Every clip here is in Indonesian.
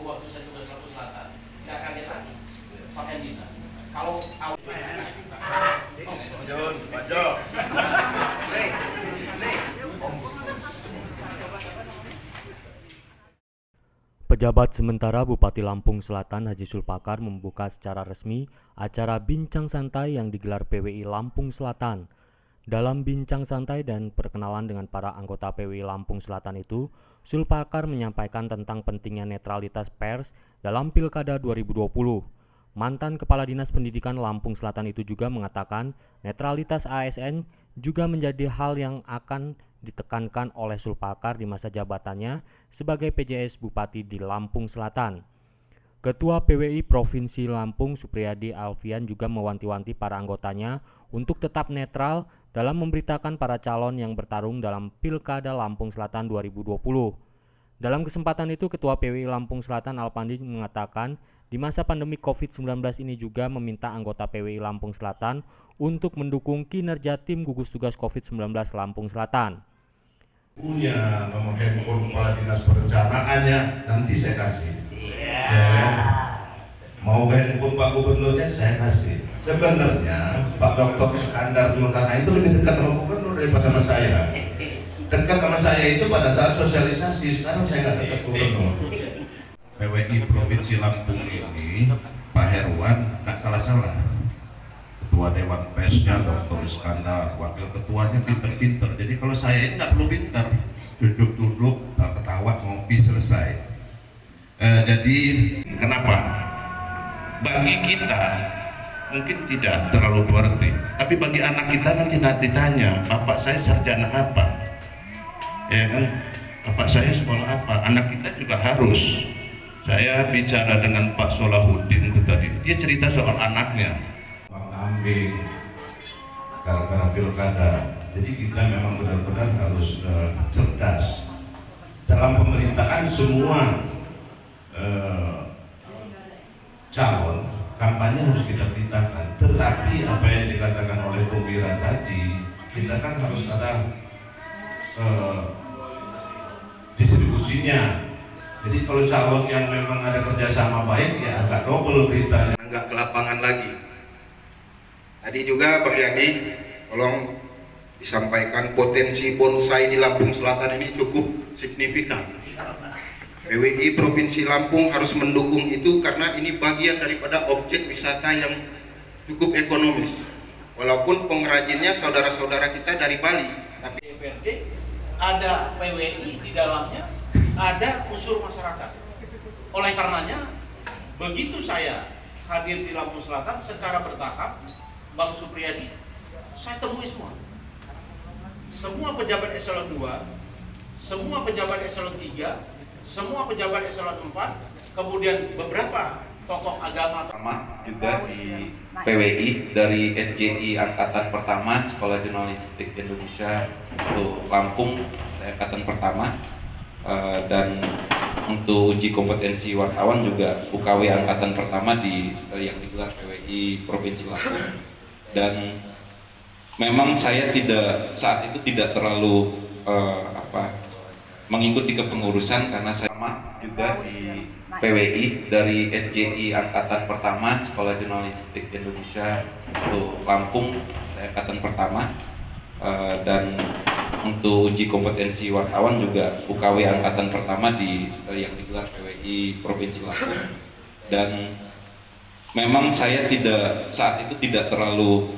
dulu waktu saya tugas Lampung Selatan, nggak kaget lagi pakai dinas. Kalau Pejabat sementara Bupati Lampung Selatan Haji Sulpakar membuka secara resmi acara Bincang Santai yang digelar PWI Lampung Selatan. Dalam bincang santai dan perkenalan dengan para anggota PWI Lampung Selatan itu, Sulpakar menyampaikan tentang pentingnya netralitas pers dalam Pilkada 2020. Mantan Kepala Dinas Pendidikan Lampung Selatan itu juga mengatakan netralitas ASN juga menjadi hal yang akan ditekankan oleh Sulpakar di masa jabatannya sebagai PJS Bupati di Lampung Selatan. Ketua PWI Provinsi Lampung Supriyadi Alfian juga mewanti-wanti para anggotanya untuk tetap netral dalam memberitakan para calon yang bertarung dalam Pilkada Lampung Selatan 2020. Dalam kesempatan itu, Ketua PWI Lampung Selatan Alpandi mengatakan di masa pandemi COVID-19 ini juga meminta anggota PWI Lampung Selatan untuk mendukung kinerja tim gugus tugas COVID-19 Lampung Selatan. Punya nomor handphone kepala dinas perencanaannya, nanti saya kasih. Ya kan? Mau handphone Pak Gubernurnya saya kasih. Sebenarnya Pak Dr. Iskandar Julkarnain itu lebih dekat sama gubernur daripada sama saya. Dekat sama saya itu pada saat sosialisasi, sekarang saya nggak dekat gubernur. PWI Provinsi Lampung ini Pak Herwan nggak salah-salah. Ketua Dewan Persnya Dr. Iskandar, wakil ketuanya pinter-pinter. Jadi kalau saya ini nggak perlu pinter, duduk-duduk, ketawa, ngopi, selesai. Jadi kenapa? Bagi kita mungkin tidak terlalu berarti, tapi bagi anak kita nanti ditanya, bapak saya sarjana apa? Ya kan? Bapak saya sekolah apa? Anak kita juga harus. Saya bicara dengan Pak Solahuddin itu tadi, dia cerita soal anaknya. Ambing gara-gara pilkada, jadi kita memang benar-benar harus cerdas dalam pemerintahan. Semua calon kampanye harus kita beritakan, tetapi apa yang dikatakan oleh Bung Wira tadi, kita kan harus ada distribusinya. Jadi kalau calon yang memang ada kerjasama baik, ya agak double beritanya, nggak ke lapangan lagi. Tadi juga Bang Yadi, tolong disampaikan potensi bonsai di Lampung Selatan ini cukup signifikan. PWI Provinsi Lampung harus mendukung itu karena ini bagian daripada objek wisata yang cukup ekonomis. Walaupun pengrajinnya saudara-saudara kita dari Bali, tapi DPRD ada PWI di dalamnya, ada unsur masyarakat. Oleh karenanya, begitu saya hadir di Lampung Selatan secara bertahap, Bang Supriyadi, saya temui semua pejabat eselon 2, semua pejabat eselon 3, semua pejabat eselon 4, kemudian beberapa tokoh agama juga di PWI dari SJI Angkatan Pertama Sekolah Jurnalistik Indonesia untuk Lampung, saya angkatan pertama, dan untuk uji kompetensi wartawan juga UKW Angkatan Pertama yang digelar PWI Provinsi Lampung. Dan memang saya saat itu tidak terlalu mengikuti kepengurusan karena saya juga di PWI dari SJI Angkatan Pertama Sekolah Jurnalistik Indonesia untuk Lampung, saya angkatan pertama, dan untuk uji kompetensi wartawan juga UKW Angkatan Pertama yang digelar PWI Provinsi Lampung. Dan memang saya saat itu tidak terlalu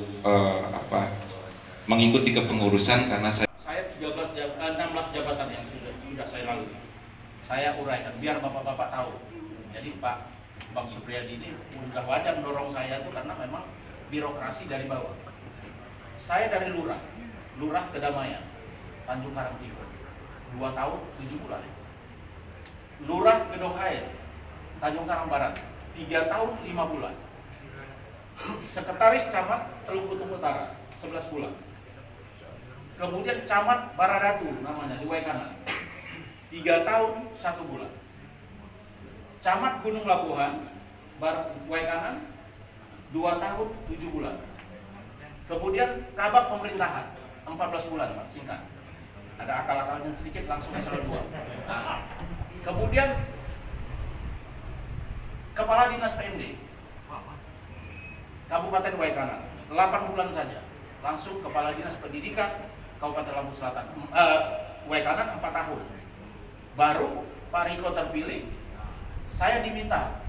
mengikuti kepengurusan karena saya 16 jabatan yang sudah saya lalui. Saya uraikan biar bapak-bapak tahu. Jadi Bang Supriyadi ini udah wajar mendorong saya itu karena memang birokrasi dari bawah. Saya dari Lurah Kedamaian, Tanjung Karang Timur, 2 tahun 7 bulan. Lurah Gedong Air, Tanjung Karang Barat, 3 tahun 5 bulan. Sekretaris Camat Teluk Butung Utara 11 bulan. Kemudian Camat Baradatu namanya di Waikanan 3 tahun 1 bulan. Camat Gunung Labuhan Waikanan 2 tahun 7 bulan. Kemudian Kabak Pemerintahan 14 bulan, Pak, singkat. Ada akal-akalan yang sedikit langsung eselon 2. Nah, kemudian Kepala Dinas PMD Kabupaten Waikanan 8 bulan saja langsung Kepala Dinas Pendidikan Kabupaten Lampung Selatan Waikanan 4 tahun. Baru Pak Riko terpilih, saya diminta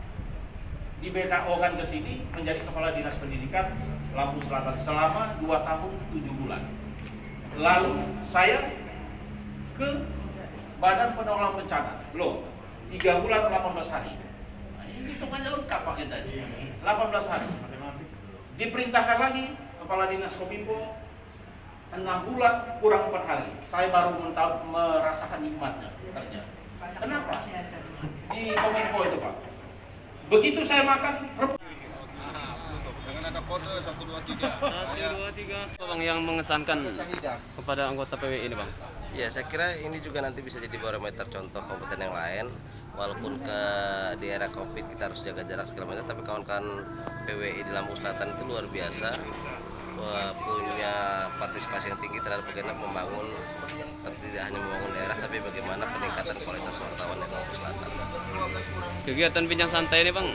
di BKO kan ke sini menjadi Kepala Dinas Pendidikan Lampung Selatan selama 2 tahun 7 bulan. Lalu saya ke Badan Penanggulangan Bencana, 3 bulan 18 hari. Nah, ini hitungannya lengkap Pak kita ini. 18 hari. Diperintahkan lagi Kepala Dinas Kominfo 6 bulan kurang 4 hari. Saya baru merasakan nikmatnya kerja. Kenapa? Di Kominfo itu Pak. Begitu saya makan, Dengan ada kode 123. 123. Bang yang mengesankan kepada anggota PWI ini Bang. Ya, saya kira ini juga nanti bisa jadi barometer contoh kabupaten yang lain. Walaupun di era Covid kita harus jaga jarak segala macam, tapi kawan-kawan PWI di Lampung Selatan itu luar biasa, punya partisipasi yang tinggi terhadap bagaimana membangun, tidak hanya membangun daerah, tapi bagaimana peningkatan kualitas wartawan di Lampung Selatan. Kegiatan bincang santai ini Bang,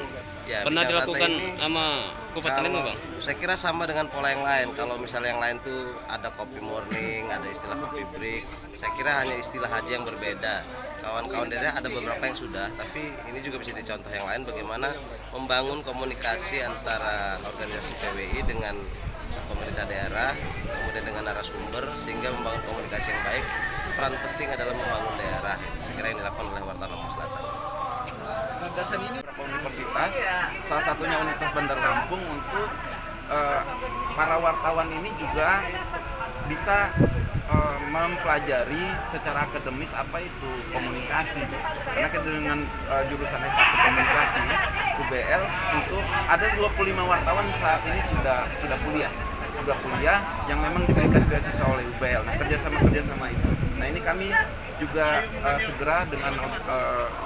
Ya, pernah bincang santai dilakukan ini, sama kabupaten ini Bang? Saya kira sama dengan pola yang lain. Kalau misalnya yang lain tuh ada kopi morning, ada istilah kopi break. Saya kira hanya istilah aja yang berbeda. Kawan-kawan daerah ada beberapa yang sudah, tapi ini juga bisa dicontoh yang lain bagaimana membangun komunikasi antara organisasi PWI dengan pemerintah daerah, kemudian dengan narasumber, sehingga membangun komunikasi yang baik. Peran penting adalah membangun daerah. Saya kira ini dilakukan oleh wartawan Lampung Selatan. Gagasan ini beberapa universitas, salah satunya Universitas Bandar Lampung, untuk para wartawan ini juga bisa mempelajari secara akademis apa itu komunikasi. Karena dengan jurusan S1 komunikasi UBL, untuk ada 25 wartawan saat ini sudah kuliah yang memang diberikan beasiswa oleh UBL. Nah, kerjasama itu. Nah, ini kami juga segera dengan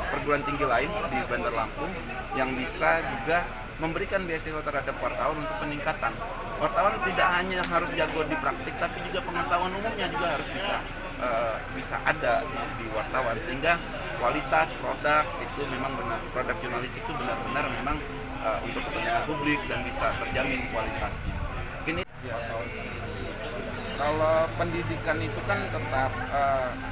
perguruan tinggi lain di Bandar Lampung yang bisa juga memberikan beasiswa terhadap wartawan untuk peningkatan. Wartawan tidak hanya harus jago di praktik, tapi juga pengetahuan umumnya juga harus bisa ada di wartawan, sehingga kualitas produk itu memang benar, produk jurnalistik itu benar-benar memang untuk kepentingan publik dan bisa terjamin kualitasnya. Mungkin ya, kalau pendidikan itu kan tetap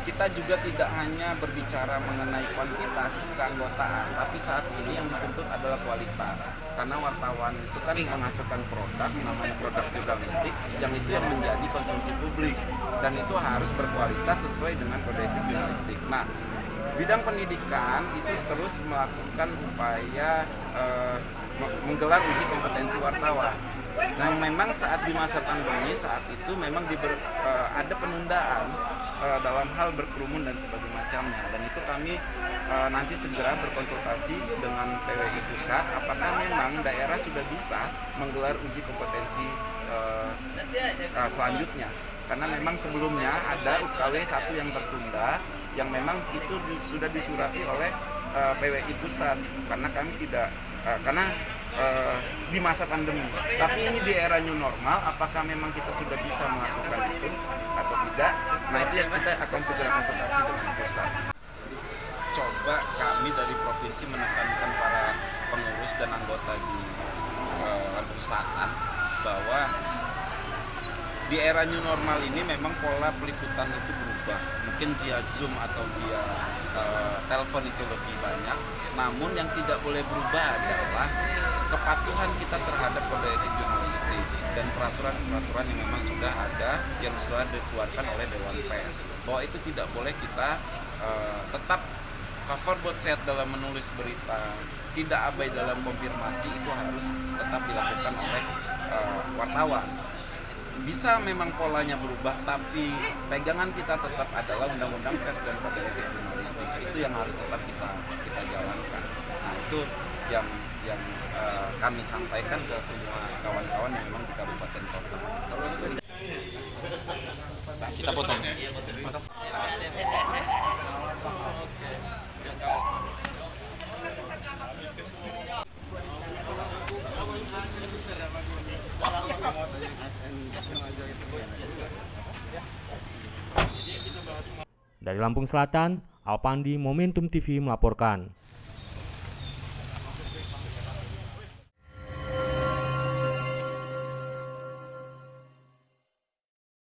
kita juga tidak hanya berbicara mengenai kuantitas keanggotaan, tapi saat ini yang dituntut adalah kualitas. Karena wartawan itu kan menghasilkan produk, namanya produk jurnalistik, yang itu yang menjadi konsumsi publik, dan itu harus berkualitas sesuai dengan kode etik jurnalistik. Nah, bidang pendidikan itu terus melakukan upaya menggelar uji kompetensi wartawan. Nah, memang saat di masa pandemi saat itu memang ada penundaan dalam hal berkerumun dan sebagainya macamnya, dan itu kami nanti segera berkonsultasi dengan PWI pusat apakah memang daerah sudah bisa menggelar uji kompetensi selanjutnya, karena memang sebelumnya ada UKW 1 yang tertunda yang memang itu sudah disurati oleh PWI pusat karena kami tidak di masa pandemi. Tapi ini di era new normal, apakah memang kita sudah bisa melakukan itu atau tidak? Nah, itu yang kita akan segera konsultasi dengan pusat. Coba kami dari provinsi menekankan para pengurus dan anggota di Lampung Selatan bahwa di era new normal ini memang pola peliputan itu berubah. Mungkin via Zoom atau via telepon itu lebih banyak. Namun yang tidak boleh berubah adalah kepatuhan kita terhadap kode etik jurnalistik dan peraturan-peraturan yang memang sudah ada, yang sudah dikeluarkan oleh Dewan Pers. Bahwa itu tidak boleh kita tetap cover both set dalam menulis berita, tidak abai dalam konfirmasi, itu harus tetap dilakukan oleh wartawan. Bisa memang polanya berubah, tapi pegangan kita tetap adalah undang-undang pers dan kode etik jurnalistik. Itu yang harus tetap kita jalankan. Nah, itu yang kami sampaikan ke semua kawan-kawan yang memang di kabupaten kota. Kita potong. Dari Lampung Selatan, Alpandi Momentum TV melaporkan.